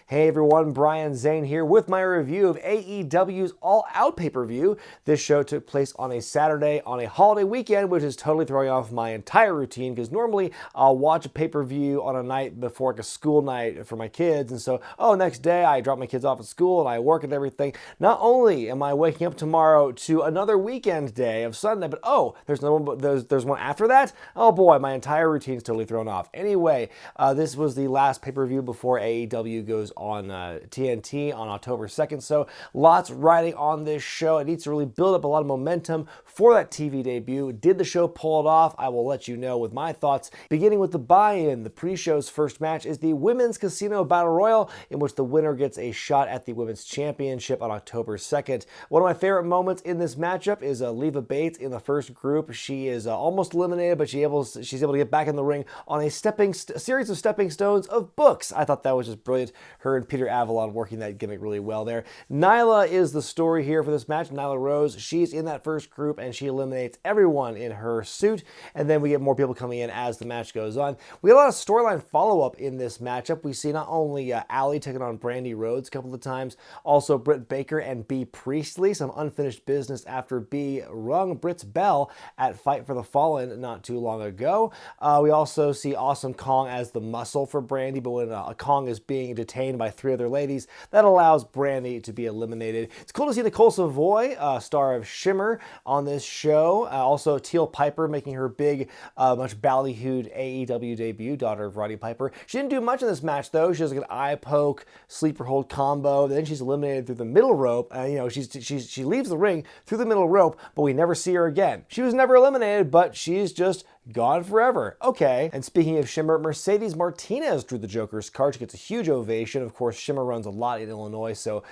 Hey everyone, Brian Zane here with my review of AEW's All Out pay-per-view. This show took place on a Saturday on a holiday weekend, which is totally throwing off my entire routine because normally I'll watch a pay-per-view on a night before like a school night for my kids, and so, next day I drop my kids off at school and I work and everything. Not only am I waking up tomorrow to another weekend day of Sunday, but there's one after that? Oh boy, my entire routine's totally thrown off. Anyway, this was the last pay-per-view before AEW goes on TNT on October 2nd, so lots riding on this show. It needs to really build up a lot of momentum for that TV debut. Did the show pull it off? I will let you know with my thoughts. Beginning with the buy-in, the pre-show's first match is the Women's Casino Battle Royal, in which the winner gets a shot at the Women's Championship on October 2nd. One of my favorite moments in this matchup is Leva Bates in the first group. She is almost eliminated, but she's able to get back in the ring on a series of stepping stones of books. I thought that was just brilliant. Her and Peter Avalon working that gimmick really well there. Nyla is the story here for this match. Nyla Rose, she's in that first group and she eliminates everyone in her suit, and then we get more people coming in as the match goes on. We get a lot of storyline follow-up in this matchup. We see not only Allin taking on Brandy Rhodes a couple of times, also Britt Baker and Bea Priestley, some unfinished business after Bea rung Britt's bell at Fight for the Fallen not too long ago. We also see Awesome Kong as the muscle for Brandy, but when Kong is being detained by three other ladies, that allows Brandy to be eliminated. It's cool to see Nicole Savoy, star of Shimmer, on this show. Also Teal Piper making her big, much ballyhooed AEW debut, daughter of Roddy Piper. She didn't do much in this match though. She does like an eye poke, sleeper hold combo. Then she's eliminated through the middle rope. She leaves the ring through the middle rope, but we never see her again. She was never eliminated, but she's just gone forever. Okay. And speaking of Shimmer, Mercedes Martinez drew the Joker's card. She gets a huge ovation. Of course, Shimmer runs a lot in Illinois, so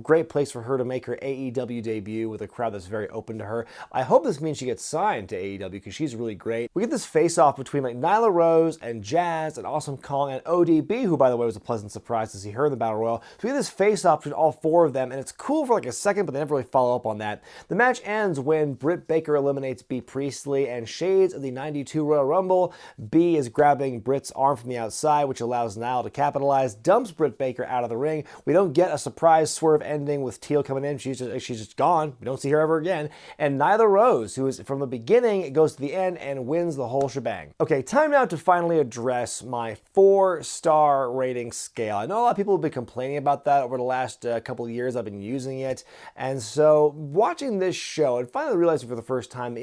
great place for her to make her AEW debut with a crowd that's very open to her. I hope this means she gets signed to AEW because she's really great. We get this face-off between like Nyla Rose and Jazz and Awesome Kong and ODB, who by the way was a pleasant surprise to see her in the Battle Royal. So we get this face-off between all four of them, and it's cool for like a second, but they never really follow up on that. The match ends when Britt Baker eliminates Bea Priestley, and shades of the 92 Royal Rumble. Bea is grabbing Britt's arm from the outside, which allows Nyla to capitalize, dumps Britt Baker out of the ring. We don't get a surprise swerve ending with Teal coming in. She's just gone. We don't see her ever again. And Nyla Rose, who is from the beginning, goes to the end and wins the whole shebang. Okay, time now to finally address my 4-star rating scale. I know a lot of people have been complaining about that over the last couple of years. I've been using it. And so watching this show and finally realizing for the first time,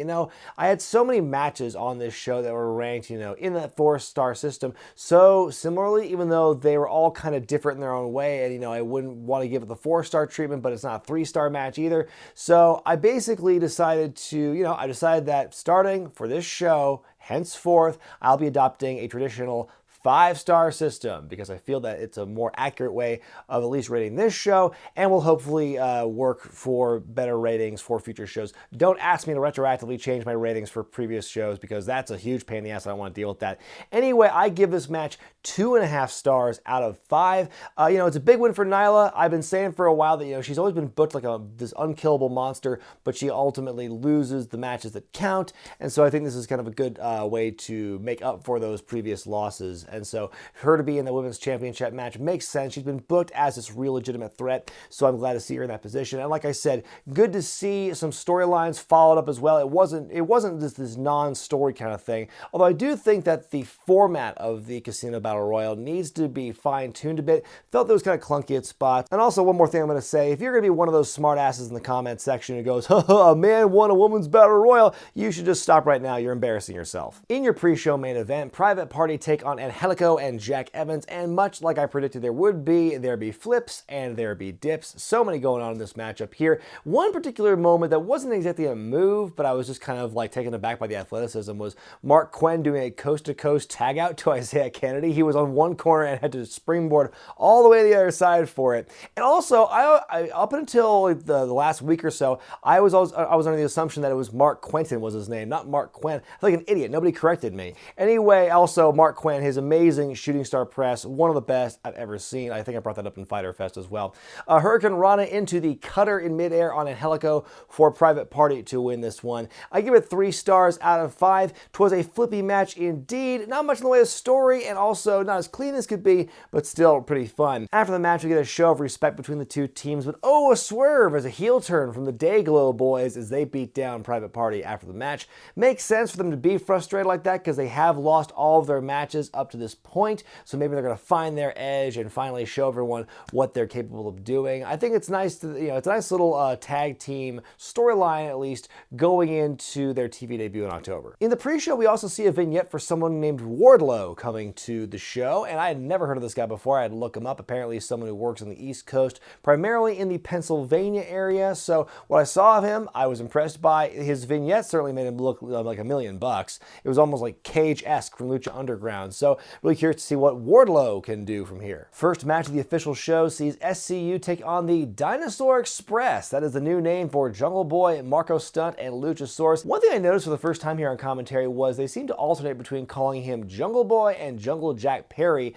I had so many matches on this show that were ranked, in that 4-star system. So similarly, even though they were all kind of different in their own way, and I wouldn't want to give it the 4-star treatment, but it's not a 3-star match either. So I basically decided that starting for this show, henceforth, I'll be adopting a traditional 5-star system because I feel that it's a more accurate way of at least rating this show and will hopefully work for better ratings for future shows. Don't ask me to retroactively change my ratings for previous shows because that's a huge pain in the ass. I don't want to deal with that. Anyway, I give this match 2.5 stars out of 5. It's a big win for Nyla. I've been saying for a while that she's always been booked like this unkillable monster, but she ultimately loses the matches that count, and so I think this is kind of a good way to make up for those previous losses. And so her to be in the Women's Championship match makes sense. She's been booked as this real legitimate threat, so I'm glad to see her in that position. And like I said, good to see some storylines followed up as well. It wasn't just this non-story kind of thing, although I do think that the format of the Casino Battle Royal needs to be fine-tuned a bit. Felt that was kind of clunky at spots. And also one more thing I'm going to say, if you're going to be one of those smart asses in the comment section who goes, a man won a women's battle royal, you should just stop right now. You're embarrassing yourself. In your pre-show main event, Private Party take on Angelico and Jack Evans, and much like I predicted there'd be flips and there'd be dips. So many going on in this matchup here. One particular moment that wasn't exactly a move, but I was just kind of like taken aback by the athleticism was Mark Quinn doing a coast-to-coast tag out to Isaiah Kennedy. He was on one corner and had to springboard all the way to the other side for it. And also, I up until the last week or so, I was under the assumption that it was Mark Quentin was his name, not Mark Quinn. I feel like an idiot. Nobody corrected me. Anyway, also Mark Quinn, his amazing shooting star press, one of the best I've ever seen. I think I brought that up in Fyter Fest as well. Hurricane Rana into the cutter in midair on Angelico for Private Party to win this one. I give it 3 stars out of 5. 'Twas a flippy match indeed. Not much in the way of story, and also not as clean as could be, but still pretty fun. After the match, we get a show of respect between the two teams, but oh, a swerve as a heel turn from the Dayglow boys as they beat down Private Party after the match. Makes sense for them to be frustrated like that because they have lost all of their matches up to this point, so maybe they're going to find their edge and finally show everyone what they're capable of doing. I think it's nice to, it's a nice little tag team storyline, at least, going into their TV debut in October. In the pre-show, we also see a vignette for someone named Wardlow coming to the show, and I had never heard of this guy before. I had to look him up. Apparently, he's someone who works on the East Coast, primarily in the Pennsylvania area, so what I saw of him, I was impressed by. His vignette certainly made him look like $1 million. It was almost like Cage-esque from Lucha Underground, so really curious to see what Wardlow can do from here. First match of the official show sees SCU take on the Dinosaur Express. That is the new name for Jungle Boy, Marco Stunt, and Luchasaurus. One thing I noticed for the first time here on commentary was they seem to alternate between calling him Jungle Boy and Jungle Jack Perry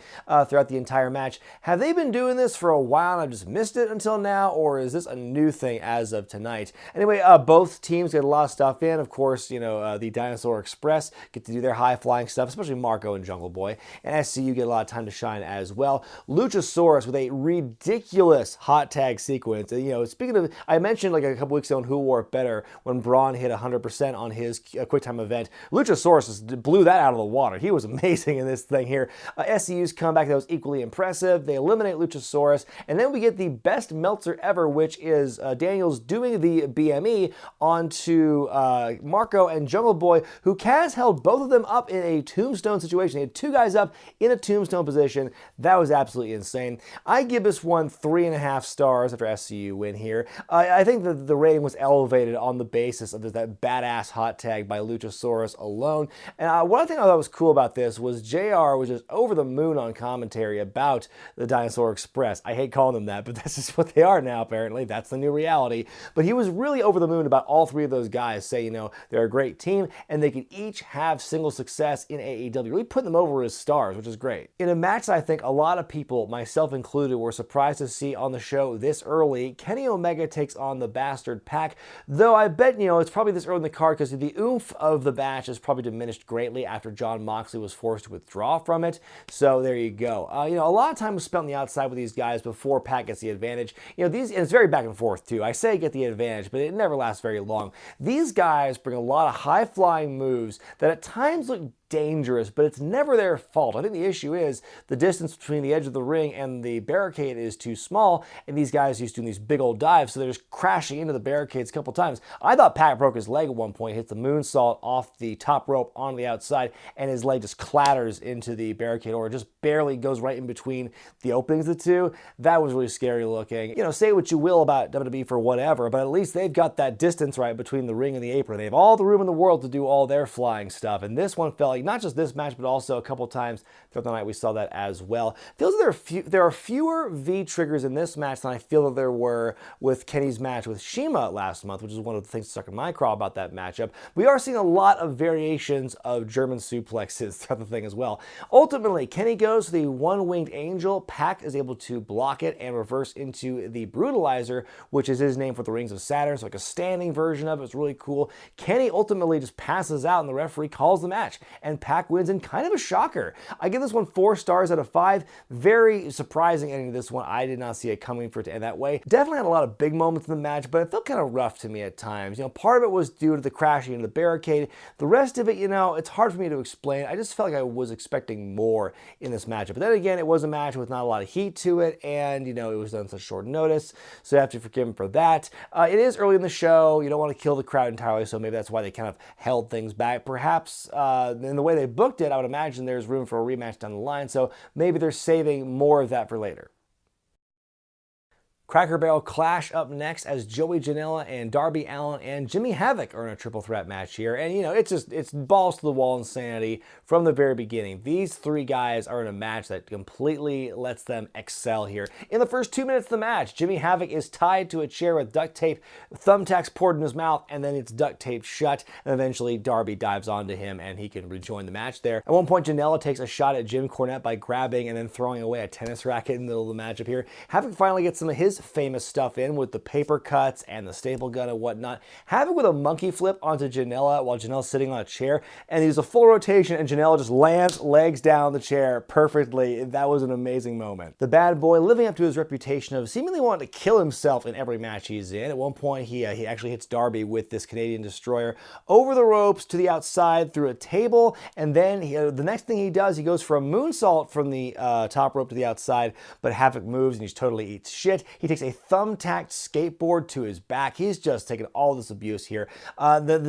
throughout the entire match. Have they been doing this for a while and I've just missed it until now, or is this a new thing as of tonight? Anyway, both teams get a lot of stuff in. Of course, the Dinosaur Express get to do their high-flying stuff, especially Marco and Jungle Boy, and SCU get a lot of time to shine as well. Luchasaurus with a ridiculous hot tag sequence. Speaking of, I mentioned like a couple weeks ago on Who Wore It Better when Braun hit 100% on his quick time event. Luchasaurus just blew that out of the water. He was amazing in this thing here. SCU's comeback that was equally impressive. They eliminate Luchasaurus, and then we get the best Meltzer ever, which is Daniels doing the BME onto Marco and Jungle Boy, who Kaz held both of them up in a tombstone situation. He had 2 guys up in a tombstone position. That was absolutely insane. I give this one 3.5 stars after SCU win here. I think that the rating was elevated on the basis of that badass hot tag by Luchasaurus alone. And one thing I thought was cool about this was JR was just over the moon on commentary about the Dinosaur Express. I hate calling them that, but that's just what they are now, apparently. That's the new reality. But he was really over the moon about all 3 of those guys, say, they're a great team, and they could each have single success in AEW. Really putting them over as stars, which is great. In a match that I think a lot of people, myself included, were surprised to see on the show this early, Kenny Omega takes on the Bastard Pac, though I bet, it's probably this early in the card because the oomph of the match is probably diminished greatly after Jon Moxley was forced to withdraw from it, so there you go. A lot of time was spent on the outside with these guys before Pac gets the advantage. And it's very back and forth too. I say get the advantage, but it never lasts very long. These guys bring a lot of high-flying moves that at times look dangerous, but it's never their fault. I think the issue is the distance between the edge of the ring and the barricade is too small, and these guys used to do these big old dives, so they're just crashing into the barricades a couple times. I thought Pac broke his leg at one point, hits the moonsault off the top rope on the outside, and his leg just clatters into the barricade, or it just barely goes right in between the openings of the two. That was really scary looking. Say what you will about WWE for whatever, but at least they've got that distance right between the ring and the apron. They have all the room in the world to do all their flying stuff, and this one felt like not just this match, but also a couple times throughout the night we saw that as well. Feels like there are fewer V triggers in this match than I feel that there were with Kenny's match with Shima last month, which is one of the things that stuck in my craw about that matchup. We are seeing a lot of variations of German suplexes throughout the thing as well. Ultimately, Kenny goes to the one-winged angel. Pac is able to block it and reverse into the brutalizer, which is his name for the Rings of Saturn. So like a standing version of it. It's really cool. Kenny ultimately just passes out and the referee calls the match, and Pac wins in kind of a shocker. I give this one 4 stars out of 5. Very surprising ending to this one. I did not see it coming for it to end that way. Definitely had a lot of big moments in the match, but it felt kind of rough to me at times. Part of it was due to the crashing into the barricade. The rest of it, it's hard for me to explain. I just felt like I was expecting more in this matchup. But then again, it was a match with not a lot of heat to it, and it was done such short notice, so I have to forgive him for that. It is early in the show. You don't want to kill the crowd entirely, so maybe that's why they kind of held things back. Perhaps in the way they booked it, I would imagine there's room for a rematch down the line, so maybe they're saving more of that for later. Cracker Barrel Clash up next as Joey Janela and Darby Allin and Jimmy Havoc are in a triple threat match here. And, you know, it's balls to the wall insanity from the very beginning. These three guys are in a match that completely lets them excel here. In the first 2 minutes of the match, Jimmy Havoc is tied to a chair with duct tape, thumbtacks poured in his mouth, and then it's duct taped shut. And eventually Darby dives onto him and he can rejoin the match there. At one point, Janela takes a shot at Jim Cornette by grabbing and then throwing away a tennis racket in the middle of the matchup here. Havoc finally gets some of his famous stuff in with the paper cuts and the staple gun and whatnot. Havoc with a monkey flip onto Janela while Janela's sitting on a chair, and he's a full rotation and Janela just lands legs down the chair perfectly. That was an amazing moment. The bad boy living up to his reputation of seemingly wanting to kill himself in every match he's in. At one point, he actually hits Darby with this Canadian Destroyer over the ropes to the outside through a table, and then the next thing he does, he goes for a moonsault from the top rope to the outside, but Havoc moves and he totally eats shit. He takes a thumbtacked skateboard to his back. He's just taking all this abuse here.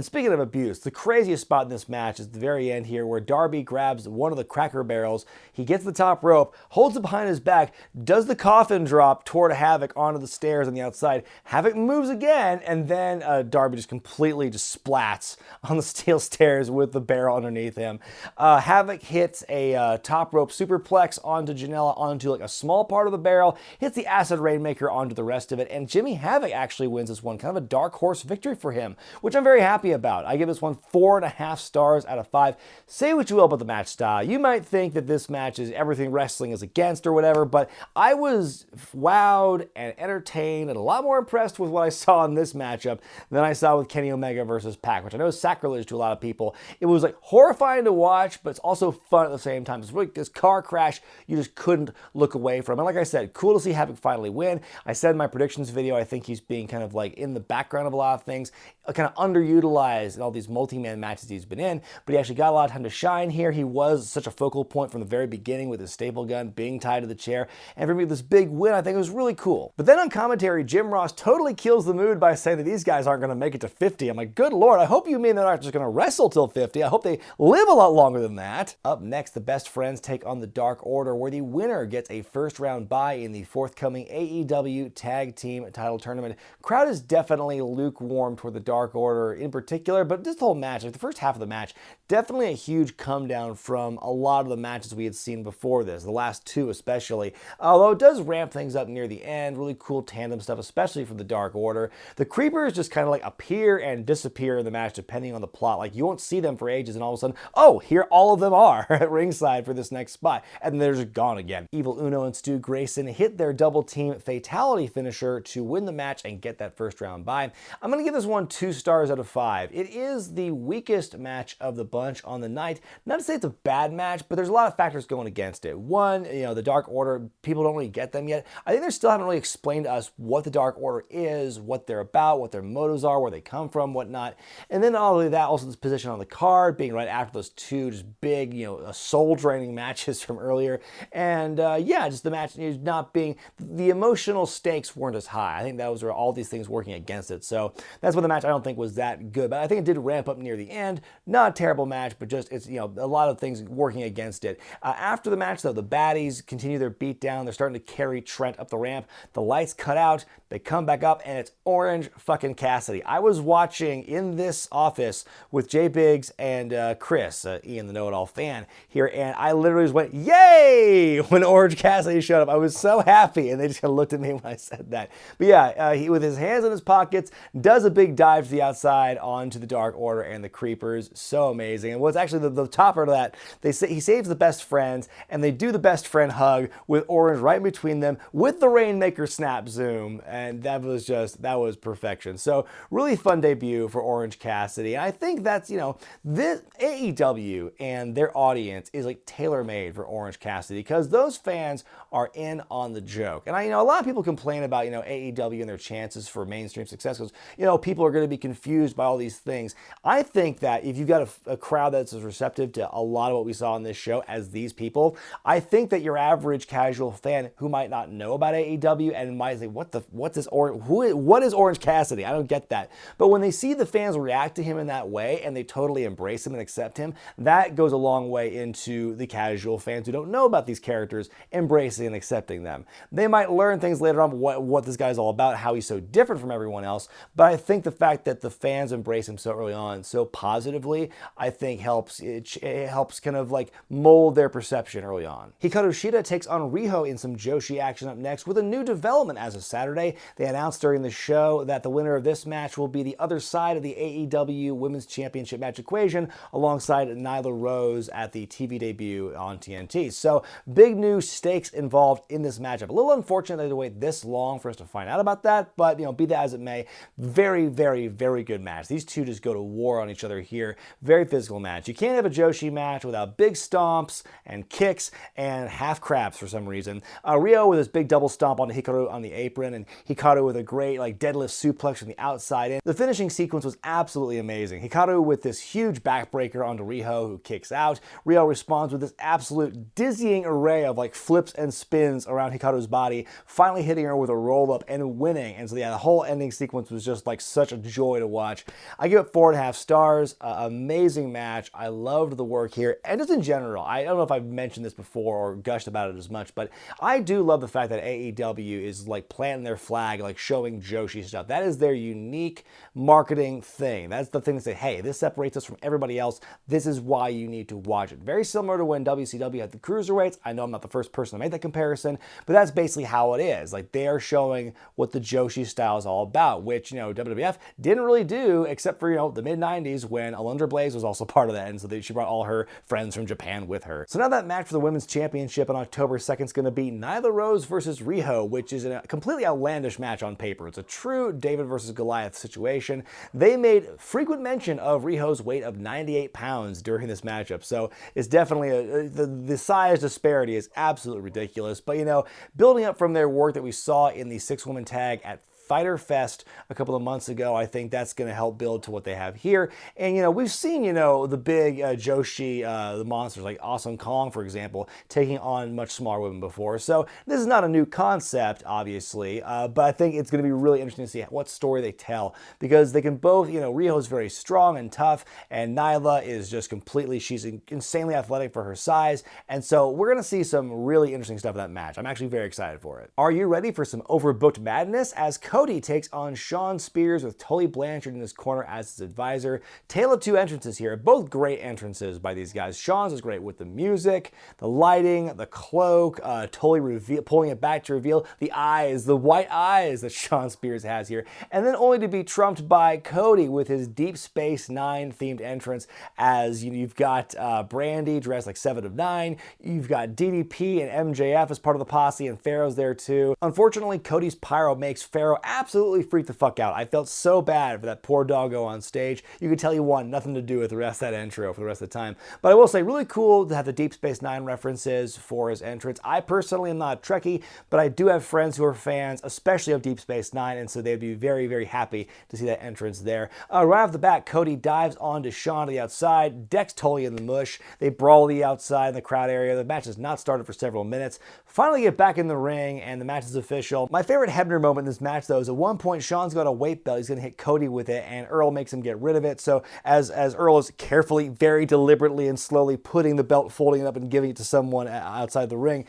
Speaking of abuse, the craziest spot in this match is the very end here where Darby grabs one of the Cracker Barrels. He gets the top rope, holds it behind his back, does the coffin drop toward Havoc onto the stairs on the outside. Havoc moves again, and then Darby just completely splats on the steel stairs with the barrel underneath him. Havoc hits a top rope superplex onto Janela onto like a small part of the barrel, hits the acid rainmaker onto the rest of it, and Jimmy Havoc actually wins this one. Kind of a dark horse victory for him, which I'm very happy about. I give this one 4.5 stars out of 5. Say what you will about the match style. You might think that this match is everything wrestling is against or whatever, but I was wowed and entertained and a lot more impressed with what I saw in this matchup than I saw with Kenny Omega versus Pac, which I know is sacrilege to a lot of people. It was like horrifying to watch, but it's also fun at the same time. It's really this car crash you just couldn't look away from. And like I said, cool to see Havoc finally win. I said in my predictions video, I think he's being kind of like in the background of a lot of things, kind of underutilized in all these multi-man matches he's been in, but he actually got a lot of time to shine here. He was such a focal point from the very beginning with his staple gun being tied to the chair, and for me, this big win, I think it was really cool. But then on commentary, Jim Ross totally kills the mood by saying that these guys aren't going to make it to 50. I'm like, good Lord, I hope you mean they're not just going to wrestle till 50. I hope they live a lot longer than that. Up next, the Best Friends take on the Dark Order, where the winner gets a first round bye in the forthcoming AEW Tag Team Title Tournament. Crowd is definitely lukewarm toward the Dark Order in particular, but this whole match, like the first half of the match, definitely a huge come down from a lot of the matches we had seen before this, the last two especially. Although it does ramp things up near the end, really cool tandem stuff, especially from the Dark Order. The Creepers just kind of like appear and disappear in the match depending on the plot. Like you won't see them for ages and all of a sudden, oh, here all of them are at ringside for this next spot, and then they're just gone again. Evil Uno and Stu Grayson hit their double team fatality finisher to win the match and get that first round bye. I'm going to give this one 2 stars out of 5. It is the weakest match of the bunch on the night. Not to say it's a bad match, but there's a lot of factors going against it. One, you know, the Dark Order, people don't really get them yet. I think they still haven't really explained to us what the Dark Order is, what they're about, what their motives are, where they come from, whatnot. And then all of that, also this position on the card, being right after those two just big, you know, soul-draining matches from earlier. And yeah, just the match not being, the emotional stakes weren't as high. I think those were all these things working against it. So that's why the match I don't think was that good. But I think it did ramp up near the end. Not a terrible match, but just, it's, you know, a lot of things working against it. After the match, though, the baddies continue their beat down. They're starting to carry Trent up the ramp. The lights cut out. They come back up, and it's Orange fucking Cassidy. I was watching in this office with Jay Biggs and Chris, Ian the Know-It-All fan here, and I literally just went, yay, when Orange Cassidy showed up. I was so happy, and they just kind of looked at me when I said that. But yeah, he, with his hands in his pockets, does a big dive to the outside onto the Dark Order and the Creepers. So amazing. And what's actually the topper to that, he saves the Best Friends, and they do the Best Friend hug with Orange right in between them with the Rainmaker snap zoom, and that was perfection. So really fun debut for Orange Cassidy. And I think that's, you know, this AEW and their audience is like tailor-made for Orange Cassidy, because those fans are in on the joke. And I, you know, a lot of people complain about, you know, AEW and their chances for mainstream success because, you know, people are going to be confused by all these things. I think that if you've got a crowd that's as receptive to a lot of what we saw on this show as these people, I think that your average casual fan who might not know about AEW and might say, what is Orange Cassidy? I don't get that. But when they see the fans react to him in that way and they totally embrace him and accept him, that goes a long way into the casual fans who don't know about these characters embracing and accepting them. They might learn things later later on what this guy's all about, how he's so different from everyone else. But I think the fact that the fans embrace him so early on, so positively, I think helps. It helps kind of like mold their perception early on. Hikaru Shida takes on Riho in some Joshi action up next with a new development as of Saturday. They announced during the show that the winner of this match will be the other side of the AEW Women's Championship match equation alongside Nyla Rose at the TV debut on TNT. So big new stakes involved in this matchup. A little unfortunate they had to wait this long for us to find out about that, but be that as it may, very, very, very good match. These two just go to war on each other here. Very physical match. You can't have a Joshi match without big stomps and kicks and half crabs for some reason. Riho with his big double stomp onto Hikaru on the apron, and Hikaru with a great deadlift suplex from the outside in. The finishing sequence was absolutely amazing. Hikaru with this huge backbreaker onto Riho, who kicks out. Riho responds with this absolute dizzying array of flips and spins around Hikaru's body, finally hitting her with a roll-up and winning. And so yeah, the whole ending sequence was just such a joy to watch. I give it 4.5 stars. Amazing match. I loved the work here. And just in general, I don't know if I've mentioned this before or gushed about it as much, but I do love the fact that AEW is planting their flag, showing Joshi stuff. That is their unique marketing thing. That's the thing to say, hey, this separates us from everybody else. This is why you need to watch it. Very similar to when WCW had the cruiserweights. I know I'm not the first person to make that comparison, but that's basically how it is. They are showing what the Joshi style is all about, which, WWF didn't really do except for, the mid-90s when Alundra Blaze was also part of that, and so she brought all her friends from Japan with her. So now that match for the Women's Championship on October 2nd is going to be Nyla Rose versus Riho, which is a completely outlandish match on paper. It's a true David versus Goliath situation. They made frequent mention of Riho's weight of 98 pounds during this matchup, so it's definitely the size disparity is absolutely ridiculous. But building up from their work that we saw in the 6-woman tag at Fighter Fest a couple of months ago, I think that's going to help build to what they have here. And, we've seen, the big Joshi, the monsters like Awesome Kong, for example, taking on much smaller women before. So this is not a new concept, obviously, but I think it's going to be really interesting to see what story they tell, because they can both, Riho's very strong and tough, and Nyla is just she's insanely athletic for her size. And so we're going to see some really interesting stuff in that match. I'm actually very excited for it. Are you ready for some overbooked madness as Cody takes on Shawn Spears with Tully Blanchard in his corner as his advisor? Tale of two entrances here, both great entrances by these guys. Shawn's is great with the music, the lighting, the cloak, Tully pulling it back to reveal the eyes, the white eyes that Shawn Spears has here, and then only to be trumped by Cody with his Deep Space Nine themed entrance as you've got Brandy dressed like 7 of 9, you've got DDP and MJF as part of the posse, and Pharaoh's there too. Unfortunately, Cody's pyro makes Pharaoh absolutely freaked the fuck out. I felt so bad for that poor doggo on stage. You could tell he wanted nothing to do with the rest of that intro for the rest of the time. But I will say, really cool to have the Deep Space Nine references for his entrance. I personally am not a Trekkie, but I do have friends who are fans, especially of Deep Space Nine, and so they'd be very, very happy to see that entrance there. Right off the bat, Cody dives onto Shawn to the outside, decks Tully in the mush. They brawl the outside in the crowd area. The match has not started for several minutes. Finally get back in the ring, and the match is official. My favorite Hebner moment in this match, though, is at one point Shawn's got a weight belt. He's going to hit Cody with it, and Earl makes him get rid of it. So as Earl is carefully, very deliberately, and slowly putting the belt, folding it up, and giving it to someone outside the ring,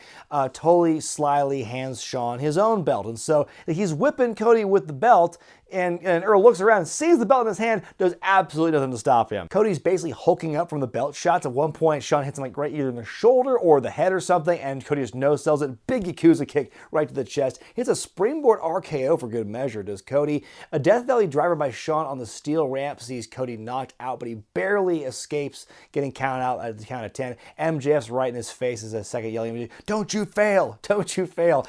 Tully slyly hands Shawn his own belt. And so he's whipping Cody with the belt, and Earl looks around and sees the belt in his hand, does absolutely nothing to stop him. Cody's basically hulking up from the belt shots. At one point, Shawn hits him right either in the shoulder or the head or something, and Cody just no-sells it. Big Yakuza kick right to the chest. Hits a springboard RKO for good measure, does Cody. A Death Valley driver by Shawn on the steel ramp sees Cody knocked out, but he barely escapes getting counted out at the count of 10. MJF's right in his face as a second yelling, "Don't you fail! Don't you fail!"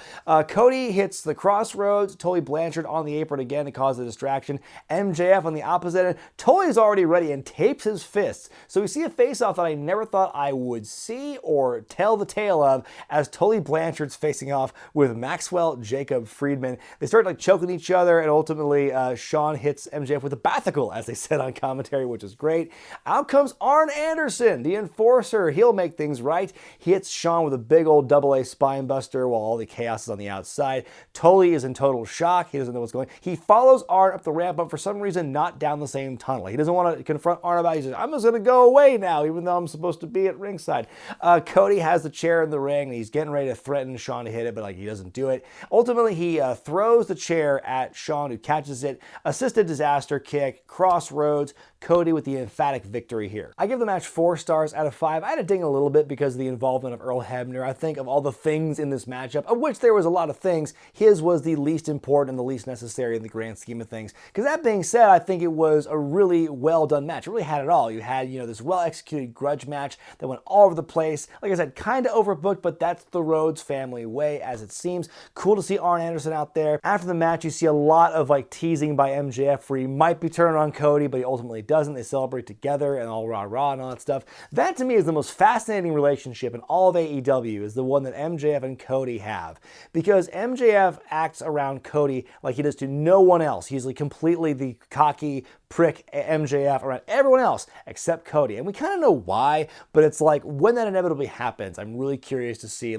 Cody hits the crossroads, Tully Blanchard on the apron again to cause the distraction. MJF on the opposite end. Tully's already ready and tapes his fists. So we see a face-off that I never thought I would see or tell the tale of, as Tully Blanchard's facing off with Maxwell Jacob Friedman. They start choking each other, and ultimately Shawn hits MJF with a bathical, as they said on commentary, which is great. Out comes Arn Anderson, the enforcer. He'll make things right. He hits Shawn with a big old double-A spine buster while all the chaos is on the outside. Tully is in total shock. He doesn't know what's going on. He follows follows Arn up the ramp, but for some reason not down the same tunnel. He doesn't want to confront Arn about it. He says, I'm just going to go away now, even though I'm supposed to be at ringside. Cody has the chair in the ring, and he's getting ready to threaten Shawn to hit it, but he doesn't do it. Ultimately, he throws the chair at Shawn, who catches it. Assisted disaster kick, crossroads. Cody with the emphatic victory here. I give the match 4 stars out of 5. I had to ding a little bit because of the involvement of Earl Hebner. I think of all the things in this matchup, of which there was a lot of things, his was the least important and the least necessary in the grand scheme of things. Because that being said, I think it was a really well done match. It really had it all. You had, this well executed grudge match that went all over the place. Like I said, kind of overbooked, but that's the Rhodes family way, as it seems. Cool to see Arn Anderson out there. After the match, you see a lot of teasing by MJF where he might be turning on Cody, but he ultimately doesn't. They celebrate together and all rah-rah and all that stuff. That to me is the most fascinating relationship in all of AEW, is the one that MJF and Cody have. Because MJF acts around Cody like he does to no one else. He's completely the cocky prick MJF around everyone else except Cody. And we kind of know why, but it's when that inevitably happens, I'm really curious to see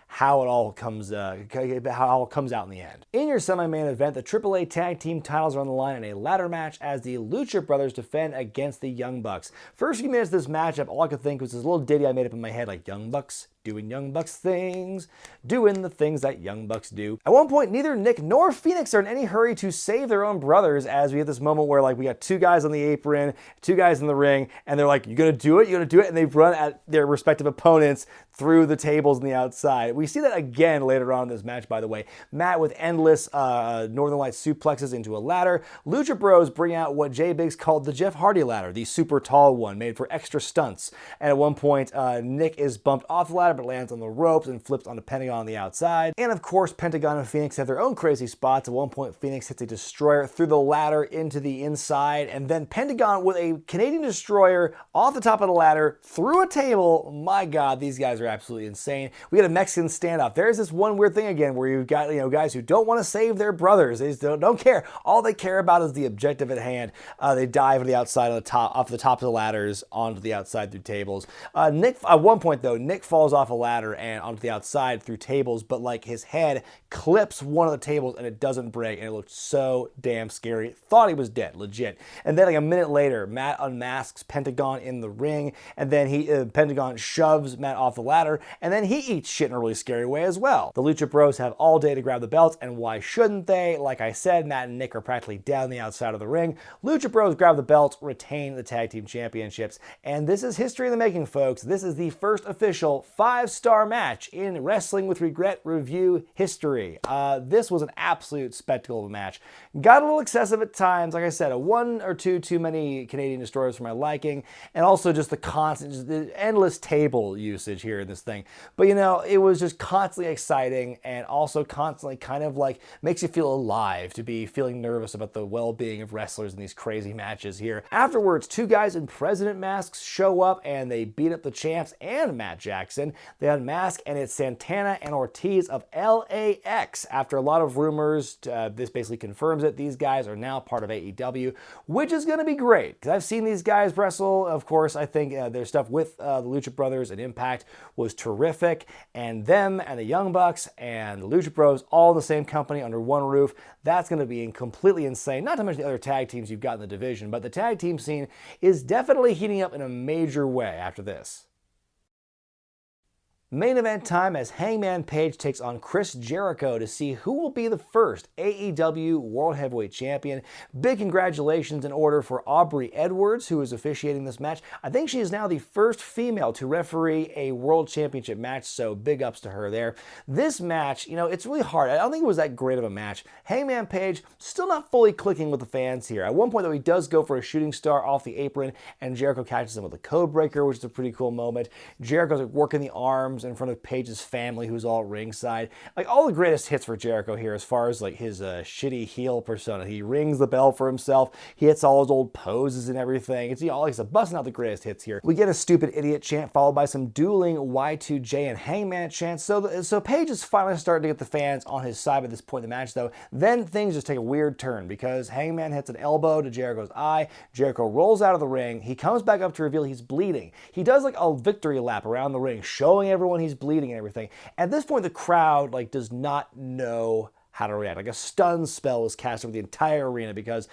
how it all comes out in the end. In your semi-main event, the AAA Tag Team titles are on the line in a ladder match as the Lucha Brothers defend against the Young Bucks. First few minutes of this matchup, all I could think was this little ditty I made up in my head, Young Bucks doing Young Bucks things, doing the things that Young Bucks do. At one point, neither Nick nor Phoenix are in any hurry to save their own brothers, as we have this moment where we got 2 guys on the apron, 2 guys in the ring, and they're you gonna do it? You gonna do it? And they run at their respective opponents through the tables on the outside. We see that again later on in this match, by the way. Matt with endless Northern Light suplexes into a ladder. Lucha Bros bring out what Jay Biggs called the Jeff Hardy ladder, the super tall one made for extra stunts. And at one point, Nick is bumped off the ladder, but lands on the ropes and flips onto Pentagon on the outside. And of course, Pentagon and Phoenix have their own crazy spots. At one point, Phoenix hits a destroyer through the ladder into the inside, and then Pentagon with a Canadian destroyer off the top of the ladder through a table. My God, these guys are absolutely insane. We get a Mexican standoff. There's this one weird thing again where you've got guys who don't want to save their brothers. They just don't care. All they care about is the objective at hand. They dive to the outside off the top of the ladders onto the outside through tables. Nick, at one point though, Nick falls off a ladder and onto the outside through tables, but his head clips one of the tables and it doesn't break, and it looked so damn scary. Thought he was dead, legit. And then a minute later, Matt unmasks Pentagon in the ring, and then Pentagon shoves Matt off the ladder, and then he eats shit in a really scary way as well. The Lucha Bros have all day to grab the belts, and why shouldn't they? Like I said, Matt and Nick are practically down the outside of the ring. Lucha Bros grab the belts, retain the tag team championships, and this is history in the making, folks. This is the first official 5-star match in Wrestling with Regret review history. This was an absolute spectacle of a match. Got a little excessive at times. Like I said, 1 or 2 too many Canadian destroyers for my liking, and also just the endless table usage here in this thing. But it was just constantly exciting, and also constantly kind of makes you feel alive to be feeling nervous about the well-being of wrestlers in these crazy matches here. Afterwards, 2 guys in president masks show up and they beat up the champs and Matt Jackson. They unmask, and it's Santana and Ortiz of LAX. After a lot of rumors, this basically confirms it. These guys are now part of AEW, which is going to be great because I've seen these guys wrestle. Of course, I think their stuff with the Lucha Brothers and Impact was terrific, and them and the Young Bucks and the Lucha Bros all in the same company under one roof. That's going to be completely insane. Not to mention the other tag teams you've got in the division, but the tag team scene is definitely heating up in a major way after this. Main event time as Hangman Page takes on Chris Jericho to see who will be the first AEW World Heavyweight Champion. Big congratulations in order for Aubrey Edwards, who is officiating this match. I think she is now the first female to referee a World Championship match, so big ups to her there. This match, it's really hard. I don't think it was that great of a match. Hangman Page still not fully clicking with the fans here. At one point, though, he does go for a shooting star off the apron, and Jericho catches him with a code breaker, which is a pretty cool moment. Jericho's working the arms in front of Page's family, who's all ringside. All the greatest hits for Jericho here as far as his shitty heel persona. He rings the bell for himself. He hits all his old poses and everything. It's like he's busting out the greatest hits here. We get a stupid idiot chant followed by some dueling Y2J and Hangman chants. So Page is finally starting to get the fans on his side at this point in the match, though. Then things just take a weird turn because Hangman hits an elbow to Jericho's eye. Jericho rolls out of the ring. He comes back up to reveal he's bleeding. He does a victory lap around the ring, showing everyone he's bleeding and everything. At this point, the crowd does not know how to react. Like a stun spell was cast over the entire arena because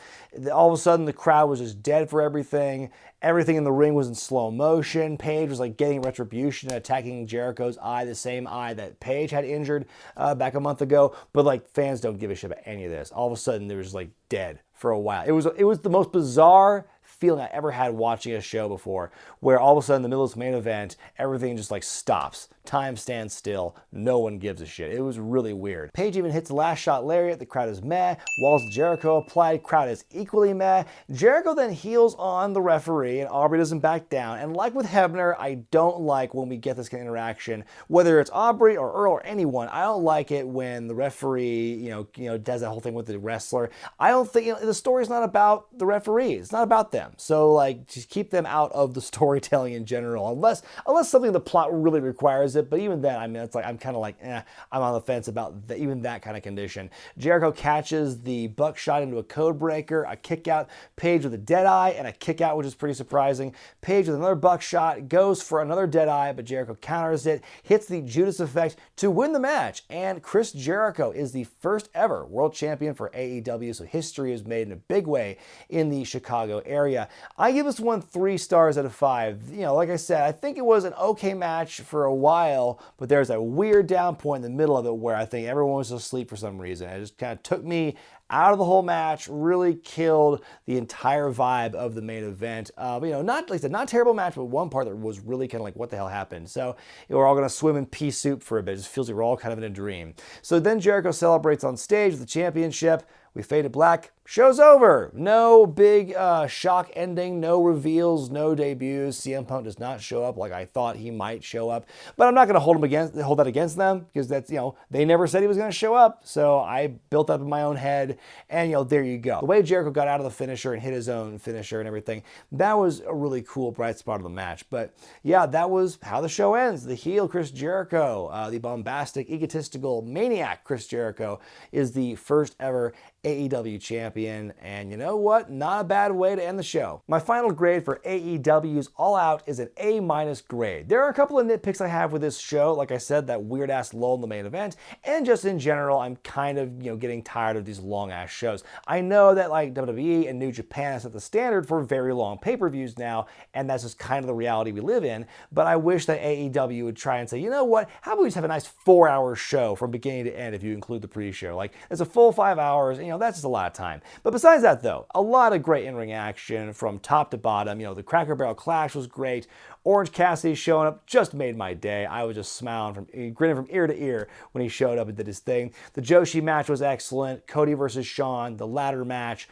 all of a sudden the crowd was just dead for everything. Everything in the ring was in slow motion. Paige was like getting retribution and attacking Jericho's eye, the same eye that Paige had injured back a month ago. But like fans don't give a shit about any of this. All of a sudden they were just like dead for a while. It was the most bizarre feeling I ever had watching a show before, where all of a sudden in the middle of this main event, everything just like stops. Time stands still. No one gives a shit. It was really weird. Paige even hits the last shot lariat. The crowd is meh. Walls to Jericho applied. Crowd is equally meh. Jericho then heels on the referee and Aubrey doesn't back down. And like with Hebner, I don't like when we get this kind of interaction, whether it's Aubrey or Earl or anyone. I don't like it when the referee, you know, does that whole thing with the wrestler. I don't think, the story's not about the referee. It's not about them. So like, just keep them out of the storytelling in general, unless something in the plot really requires it. But even then, I mean, it's like, I'm kind of like, I'm on the fence about even that kind of condition. Jericho catches the buckshot into a code breaker, a kick out, Paige with a dead eye, and a kick out, which is pretty surprising. Paige with another buckshot, goes for another dead eye, but Jericho counters it, hits the Judas effect to win the match. And Chris Jericho is the first ever world champion for AEW, so history is made in a big way in the Chicago area. I give this one 3 stars out of 5. You know, like I said, I think it was an okay match for a while, but there's a weird down point in the middle of it where I think everyone was asleep for some reason. It just kind of took me out of the whole match, really killed the entire vibe of the main event. You know, not like I said, not a terrible match, but one part that was really kind of like, what the hell happened? So we're all going to swim in pea soup for a bit. It just feels like we're all kind of in a dream. So then Jericho celebrates on stage with the championship. We fade to black. Show's over. No big shock ending, no reveals, no debuts. CM Punk does not show up like I thought he might show up. But I'm not going to hold that against them because that's, you know, they never said he was going to show up. So I built up in my own head and, you know, there you go. The way Jericho got out of the finisher and hit his own finisher and everything, that was a really cool bright spot of the match. But yeah, that was how the show ends. The heel Chris Jericho, the bombastic, egotistical maniac Chris Jericho is the first ever AEW champion, and you know what? Not a bad way to end the show. My final grade for AEW's All Out is an A- grade. There are a couple of nitpicks I have with this show, like I said, that weird-ass lull in the main event, and just in general, I'm kind of, you know, getting tired of these long-ass shows. I know that like WWE and New Japan has set the standard for very long pay-per-views now, and that's just kind of the reality we live in, but I wish that AEW would try and say, you know what, how about we just have a nice 4-hour show from beginning to end if you include the pre-show? Like, it's a full 5 hours, and, you know, that's just a lot of time. But besides that, though, a lot of great in-ring action from top to bottom. You know, the Cracker Barrel Clash was great. Orange Cassidy showing up just made my day. I was just grinning from ear to ear when he showed up and did his thing. The Joshi match was excellent. Cody versus Shawn, the ladder match,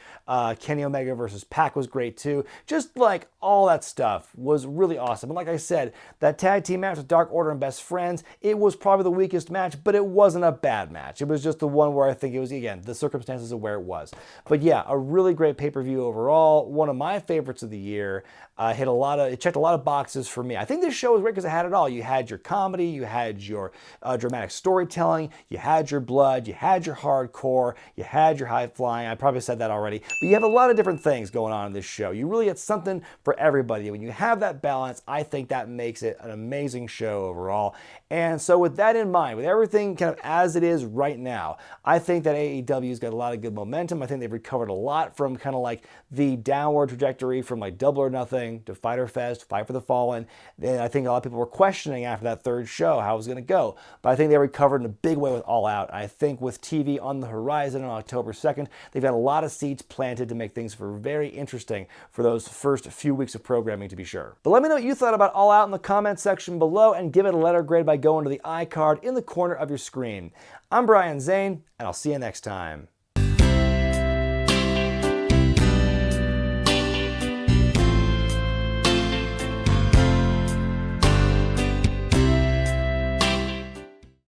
Kenny Omega versus Pac was great too. Just like all that stuff was really awesome. And like I said, that tag team match with Dark Order and Best Friends, it was probably the weakest match, but it wasn't a bad match. It was just the one where I think it was, again, the circumstances of where it was. But yeah, a really great pay-per-view overall. One of my favorites of the year. It checked a lot of boxes for me. I think this show was great because it had it all. You had your comedy, you had your dramatic storytelling, you had your blood, you had your hardcore, you had your high flying. I probably said that already, but you have a lot of different things going on in this show. You really get something for everybody. When you have that balance, I think that makes it an amazing show overall. And so with that in mind, with everything kind of as it is right now, I think that AEW's got a lot of good momentum. I think they've recovered a lot from kind of like the downward trajectory from like Double or Nothing to Fyter Fest, Fight for the Fallen. Then I think a lot of people were questioning after that third show how it was going to go. But I think they recovered in a big way with All Out. I think with TV on the horizon on October 2nd, they've got a lot of seeds planted to make things very interesting for those first few weeks of programming, to be sure. But let me know what you thought about All Out in the comment section below and give it a letter grade by going to the iCard in the corner of your screen. I'm Brian Zane, and I'll see you next time.